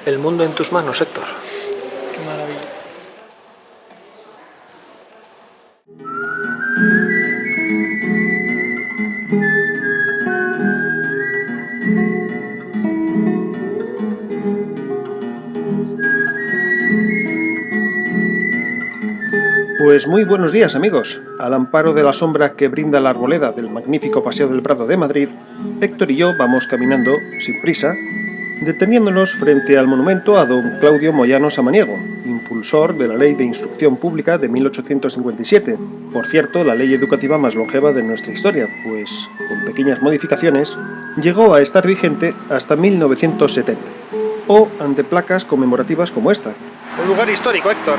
El mundo en tus manos, Héctor. Qué maravilla. Pues muy buenos días, amigos. Al amparo de la sombra que brinda la arboleda del magnífico Paseo del Prado de Madrid, Héctor y yo vamos caminando, sin prisa, deteniéndonos frente al monumento a don Claudio Moyano Samaniego, impulsor de la Ley de Instrucción Pública de 1857. Por cierto, la ley educativa más longeva de nuestra historia, pues, con pequeñas modificaciones, llegó a estar vigente hasta 1970, o ante placas conmemorativas como esta. Un lugar histórico, Héctor.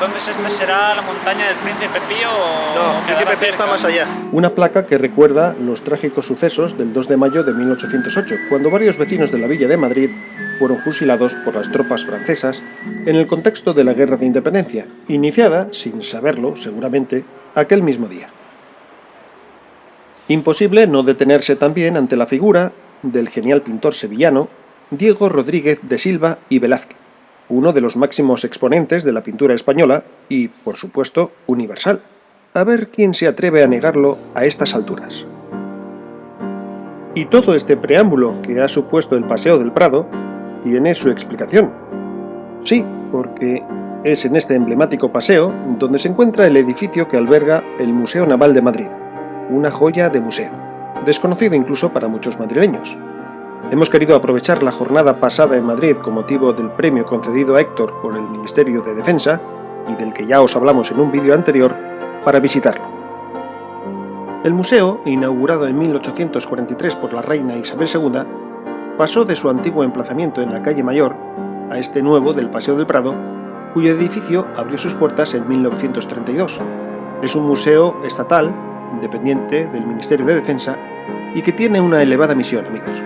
Entonces esta será la montaña del Príncipe Pío o No, Príncipe Pío está más allá. Una placa que recuerda los trágicos sucesos del 2 de mayo de 1808, cuando varios vecinos de la villa de Madrid fueron fusilados por las tropas francesas en el contexto de la Guerra de Independencia, iniciada, sin saberlo seguramente, aquel mismo día. Imposible no detenerse también ante la figura del genial pintor sevillano Diego Rodríguez de Silva y Velázquez, uno de los máximos exponentes de la pintura española y, por supuesto, universal. A ver quién se atreve a negarlo a estas alturas. Y todo este preámbulo que ha supuesto el Paseo del Prado tiene su explicación. Sí, porque es en este emblemático paseo donde se encuentra el edificio que alberga el Museo Naval de Madrid, una joya de museo, desconocido incluso para muchos madrileños. Hemos querido aprovechar la jornada pasada en Madrid con motivo del premio concedido a Héctor por el Ministerio de Defensa, y del que ya os hablamos en un vídeo anterior, para visitarlo. El museo, inaugurado en 1843 por la reina Isabel II, pasó de su antiguo emplazamiento en la calle Mayor a este nuevo del Paseo del Prado, cuyo edificio abrió sus puertas en 1932. Es un museo estatal, dependiente del Ministerio de Defensa, y que tiene una elevada misión, amigos.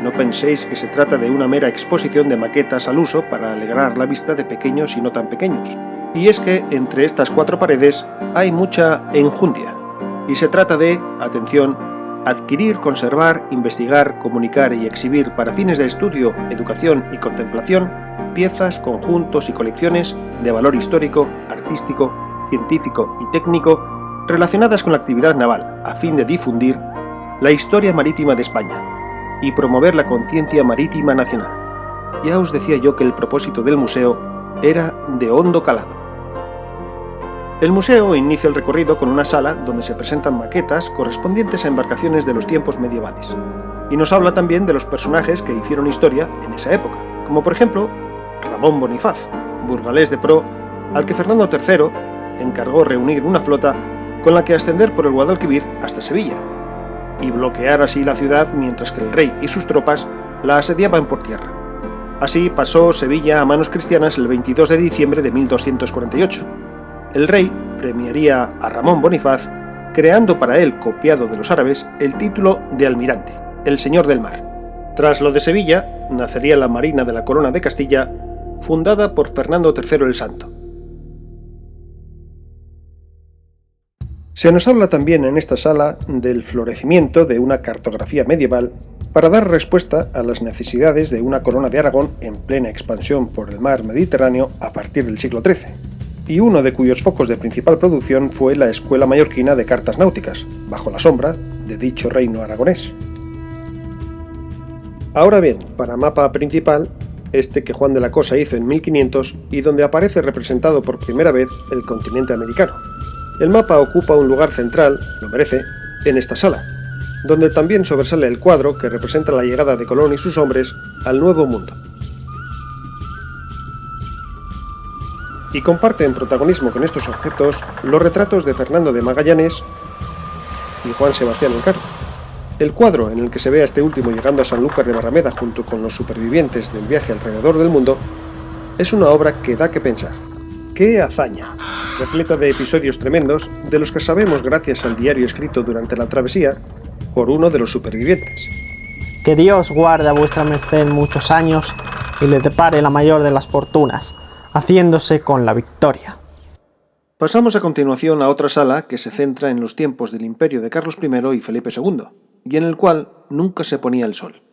No penséis que se trata de una mera exposición de maquetas al uso para alegrar la vista de pequeños y no tan pequeños. Y es que entre estas cuatro paredes hay mucha enjundia. Y se trata de, atención, adquirir, conservar, investigar, comunicar y exhibir para fines de estudio, educación y contemplación piezas, conjuntos y colecciones de valor histórico, artístico, científico y técnico relacionadas con la actividad naval, a fin de difundir la historia marítima de España y promover la conciencia marítima nacional. Ya os decía yo que el propósito del museo era de hondo calado. El museo inicia el recorrido con una sala donde se presentan maquetas correspondientes a embarcaciones de los tiempos medievales, y nos habla también de los personajes que hicieron historia en esa época, como por ejemplo Ramón Bonifaz, burgalés de pro, al que Fernando III encargó reunir una flota con la que ascender por el Guadalquivir hasta Sevilla, y bloquear así la ciudad mientras que el rey y sus tropas la asediaban por tierra. Así pasó Sevilla a manos cristianas el 22 de diciembre de 1248. El rey premiaría a Ramón Bonifaz, creando para él, copiado de los árabes, el título de almirante, el señor del mar. Tras lo de Sevilla, nacería la Marina de la Corona de Castilla, fundada por Fernando III el Santo. Se nos habla también en esta sala del florecimiento de una cartografía medieval para dar respuesta a las necesidades de una corona de Aragón en plena expansión por el mar Mediterráneo a partir del siglo XIII, y uno de cuyos focos de principal producción fue la Escuela Mallorquina de Cartas Náuticas, bajo la sombra de dicho reino aragonés. Ahora bien, para mapa principal, este que Juan de la Cosa hizo en 1500 y donde aparece representado por primera vez el continente americano. El mapa ocupa un lugar central, lo merece, en esta sala, donde también sobresale el cuadro que representa la llegada de Colón y sus hombres al Nuevo Mundo. Y comparten protagonismo con estos objetos los retratos de Fernando de Magallanes y Juan Sebastián Elcano. El cuadro en el que se ve a este último llegando a Sanlúcar de Barrameda junto con los supervivientes del viaje alrededor del mundo es una obra que da que pensar. ¡Qué hazaña! Repleta de episodios tremendos de los que sabemos gracias al diario escrito durante la travesía por uno de los supervivientes. Que Dios guarde a vuestra merced muchos años y le depare la mayor de las fortunas, haciéndose con la victoria. Pasamos a continuación a otra sala que se centra en los tiempos del imperio de Carlos I y Felipe II, y en el cual nunca se ponía el sol.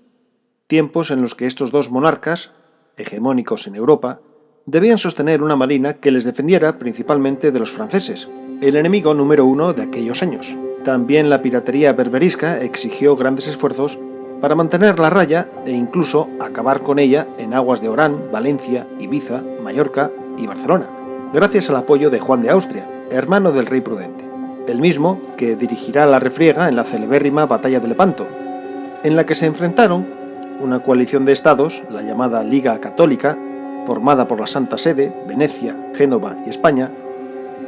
Tiempos en los que estos dos monarcas, hegemónicos en Europa, debían sostener una marina que les defendiera principalmente de los franceses, el enemigo número uno de aquellos años. También la piratería berberisca exigió grandes esfuerzos para mantener la raya e incluso acabar con ella en aguas de Orán, Valencia, Ibiza, Mallorca y Barcelona, gracias al apoyo de Juan de Austria, hermano del rey Prudente, el mismo que dirigirá la refriega en la celebérrima Batalla de Lepanto, en la que se enfrentaron una coalición de estados, la llamada Liga Católica, formada por la Santa Sede, Venecia, Génova y España,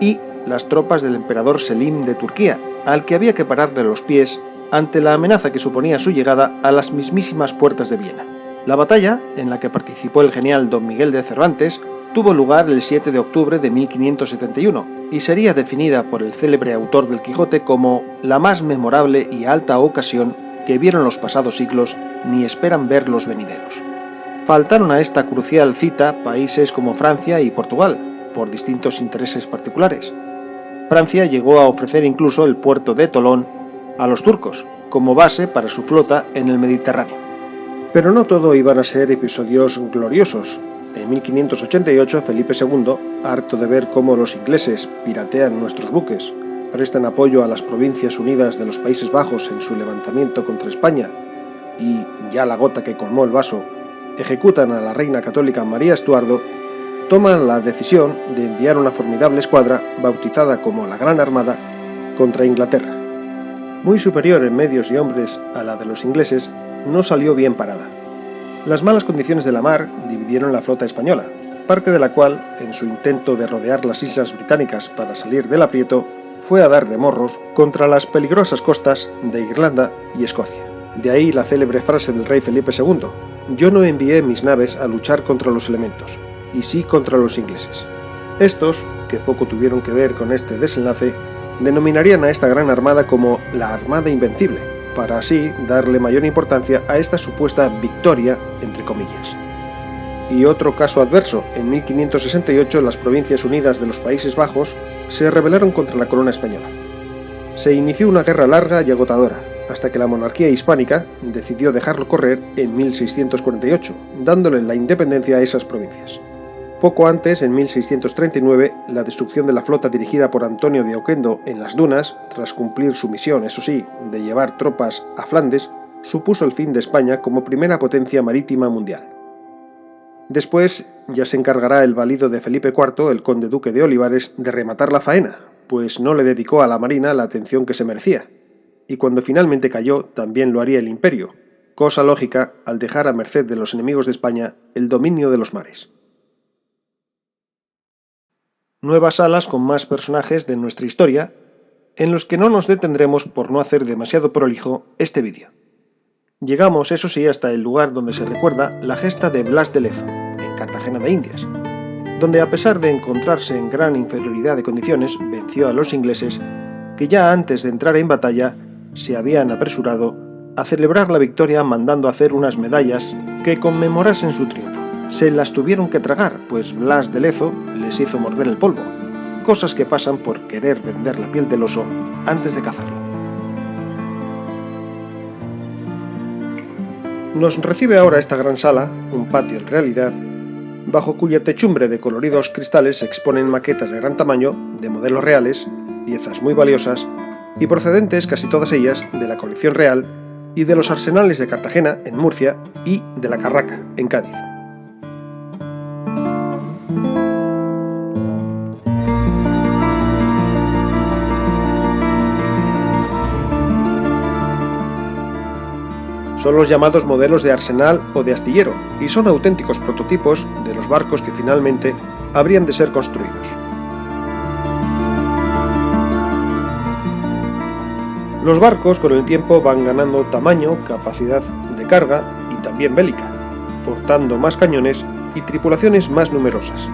y las tropas del emperador Selim de Turquía, al que había que pararle los pies ante la amenaza que suponía su llegada a las mismísimas puertas de Viena. La batalla, en la que participó el genial Don Miguel de Cervantes, tuvo lugar el 7 de octubre de 1571 y sería definida por el célebre autor del Quijote como la más memorable y alta ocasión que vieron los pasados siglos ni esperan ver los venideros. Faltaron a esta crucial cita países como Francia y Portugal, por distintos intereses particulares. Francia llegó a ofrecer incluso el puerto de Tolón a los turcos, como base para su flota en el Mediterráneo. Pero no todo iban a ser episodios gloriosos. En 1588, Felipe II, harto de ver cómo los ingleses piratean nuestros buques, prestan apoyo a las Provincias Unidas de los Países Bajos en su levantamiento contra España y, ya la gota que colmó el vaso, ejecutan a la reina católica María Estuardo, toma la decisión de enviar una formidable escuadra, bautizada como la Gran Armada, contra Inglaterra. Muy superior en medios y hombres a la de los ingleses, no salió bien parada. Las malas condiciones de la mar dividieron la flota española, parte de la cual, en su intento de rodear las islas británicas para salir del aprieto, fue a dar de morros contra las peligrosas costas de Irlanda y Escocia. De ahí la célebre frase del rey Felipe II: «Yo no envié mis naves a luchar contra los elementos, y sí contra los ingleses». Estos, que poco tuvieron que ver con este desenlace, denominarían a esta gran armada como la Armada Invencible, para así darle mayor importancia a esta supuesta victoria, entre comillas. Y otro caso adverso: en 1568 las Provincias Unidas de los Países Bajos se rebelaron contra la corona española. Se inició una guerra larga y agotadora, hasta que la monarquía hispánica decidió dejarlo correr en 1648, dándole la independencia a esas provincias. Poco antes, en 1639, la destrucción de la flota dirigida por Antonio de Oquendo en las dunas, tras cumplir su misión, eso sí, de llevar tropas a Flandes, supuso el fin de España como primera potencia marítima mundial. Después ya se encargará el valido de Felipe IV, el conde duque de Olivares, de rematar la faena, pues no le dedicó a la marina la atención que se merecía, y cuando finalmente cayó también lo haría el imperio, cosa lógica al dejar a merced de los enemigos de España el dominio de los mares. Nuevas salas con más personajes de nuestra historia, en los que no nos detendremos por no hacer demasiado prolijo este vídeo. Llegamos, eso sí, hasta el lugar donde se recuerda la gesta de Blas de Lezo, en Cartagena de Indias, donde a pesar de encontrarse en gran inferioridad de condiciones, venció a los ingleses, que ya antes de entrar en batalla se habían apresurado a celebrar la victoria mandando hacer unas medallas que conmemorasen su triunfo. Se las tuvieron que tragar, pues Blas de Lezo les hizo morder el polvo, cosas que pasan por querer vender la piel del oso antes de cazarlo. Nos recibe ahora esta gran sala, un patio en realidad, bajo cuya techumbre de coloridos cristales se exponen maquetas de gran tamaño, de modelos reales, piezas muy valiosas y procedentes casi todas ellas de la colección real y de los arsenales de Cartagena, en Murcia, y de la Carraca, en Cádiz. Son los llamados modelos de arsenal o de astillero, y son auténticos prototipos de los barcos que finalmente habrían de ser construidos. Los barcos con el tiempo van ganando tamaño, capacidad de carga y también bélica, portando más cañones y tripulaciones más numerosas.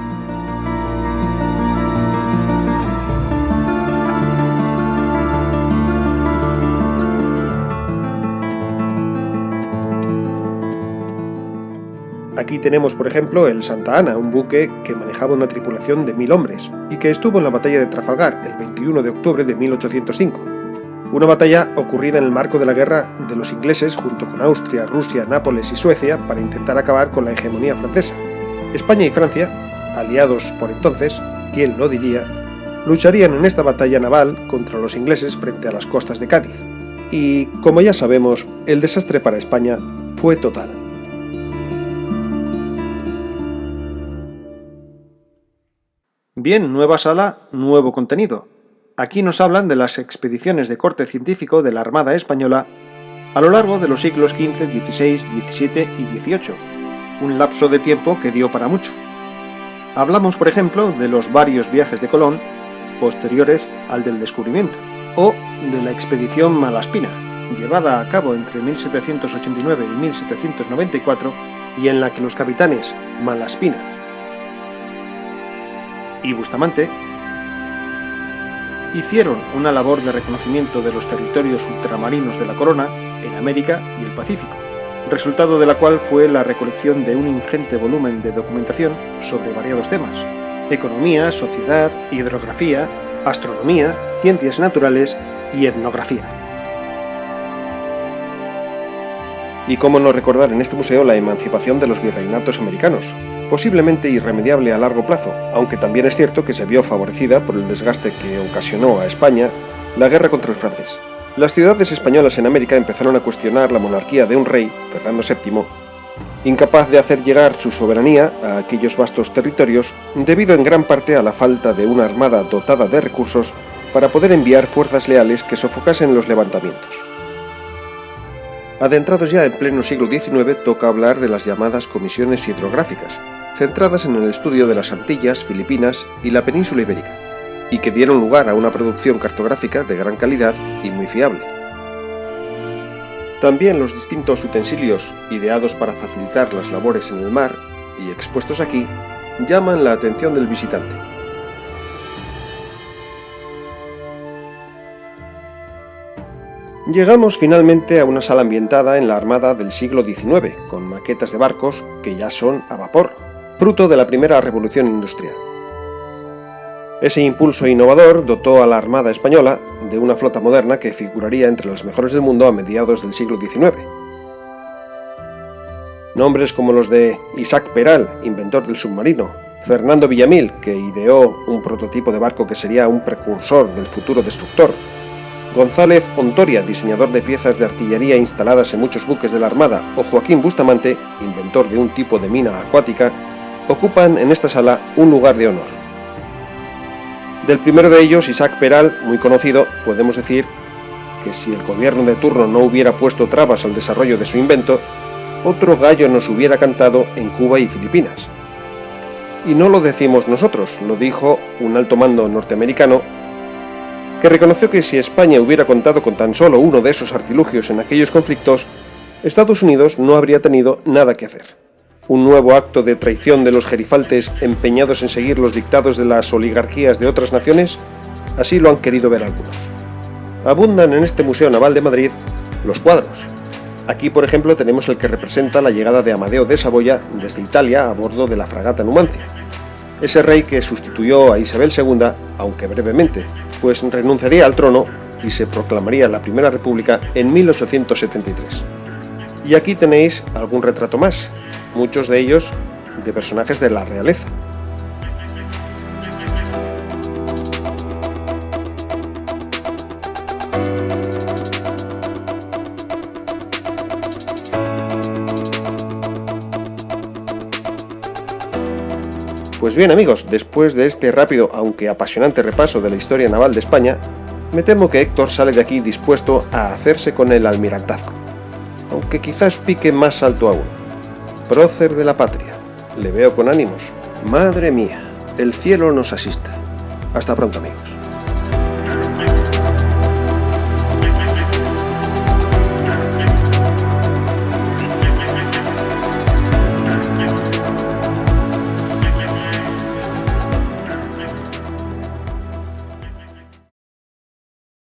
Aquí tenemos, por ejemplo, el Santa Ana, un buque que manejaba una tripulación de 1000 hombres y que estuvo en la batalla de Trafalgar el 21 de octubre de 1805. Una batalla ocurrida en el marco de la guerra de los ingleses junto con Austria, Rusia, Nápoles y Suecia para intentar acabar con la hegemonía francesa. España y Francia, aliados por entonces, ¿quién lo diría?, lucharían en esta batalla naval contra los ingleses frente a las costas de Cádiz. Y, como ya sabemos, el desastre para España fue total. Bien, nueva sala, nuevo contenido. Aquí nos hablan de las expediciones de corte científico de la Armada Española a lo largo de los siglos XV, XVI, XVII y XVIII, un lapso de tiempo que dio para mucho. Hablamos, por ejemplo, de los varios viajes de Colón posteriores al del descubrimiento, o de la expedición Malaspina, llevada a cabo entre 1789 y 1794, y en la que los capitanes Malaspina y Bustamante hicieron una labor de reconocimiento de los territorios ultramarinos de la corona en América y el Pacífico, resultado de la cual fue la recolección de un ingente volumen de documentación sobre variados temas: economía, sociedad, hidrografía, astronomía, ciencias naturales y etnografía. Y cómo no recordar en este museo la emancipación de los virreinatos americanos, posiblemente irremediable a largo plazo, aunque también es cierto que se vio favorecida por el desgaste que ocasionó a España la guerra contra el francés. Las ciudades españolas en América empezaron a cuestionar la monarquía de un rey, Fernando VII, incapaz de hacer llegar su soberanía a aquellos vastos territorios debido en gran parte a la falta de una armada dotada de recursos para poder enviar fuerzas leales que sofocasen los levantamientos. Adentrados ya en pleno siglo XIX, toca hablar de las llamadas comisiones hidrográficas, centradas en el estudio de las Antillas, Filipinas y la península ibérica, y que dieron lugar a una producción cartográfica de gran calidad y muy fiable. También los distintos utensilios ideados para facilitar las labores en el mar y expuestos aquí llaman la atención del visitante. Llegamos finalmente a una sala ambientada en la Armada del siglo XIX, con maquetas de barcos que ya son a vapor, fruto de la primera revolución industrial. Ese impulso innovador dotó a la Armada Española de una flota moderna que figuraría entre las mejores del mundo a mediados del siglo XIX. Nombres como los de Isaac Peral, inventor del submarino, Fernando Villamil, que ideó un prototipo de barco que sería un precursor del futuro destructor, González Ontoria, diseñador de piezas de artillería instaladas en muchos buques de la Armada, o Joaquín Bustamante, inventor de un tipo de mina acuática, ocupan en esta sala un lugar de honor. Del primero de ellos, Isaac Peral, muy conocido, podemos decir que si el gobierno de turno no hubiera puesto trabas al desarrollo de su invento, otro gallo nos hubiera cantado en Cuba y Filipinas. Y no lo decimos nosotros, lo dijo un alto mando norteamericano, que reconoció que si España hubiera contado con tan solo uno de esos artilugios en aquellos conflictos, Estados Unidos no habría tenido nada que hacer. Un nuevo acto de traición de los gerifaltes empeñados en seguir los dictados de las oligarquías de otras naciones, así lo han querido ver algunos. Abundan en este Museo Naval de Madrid los cuadros. Aquí, por ejemplo, tenemos el que representa la llegada de Amadeo de Saboya desde Italia a bordo de la fragata Numancia. Ese rey que sustituyó a Isabel II, aunque brevemente, pues renunciaría al trono y se proclamaría la Primera República en 1873. Y aquí tenéis algún retrato más, muchos de ellos de personajes de la realeza. Pues bien amigos, después de este rápido aunque apasionante repaso de la historia naval de España, me temo que Héctor sale de aquí dispuesto a hacerse con el almirantazgo, aunque quizás pique más alto aún. Prócer de la patria, le veo con ánimos. Madre mía, el cielo nos asista. Hasta pronto amigos.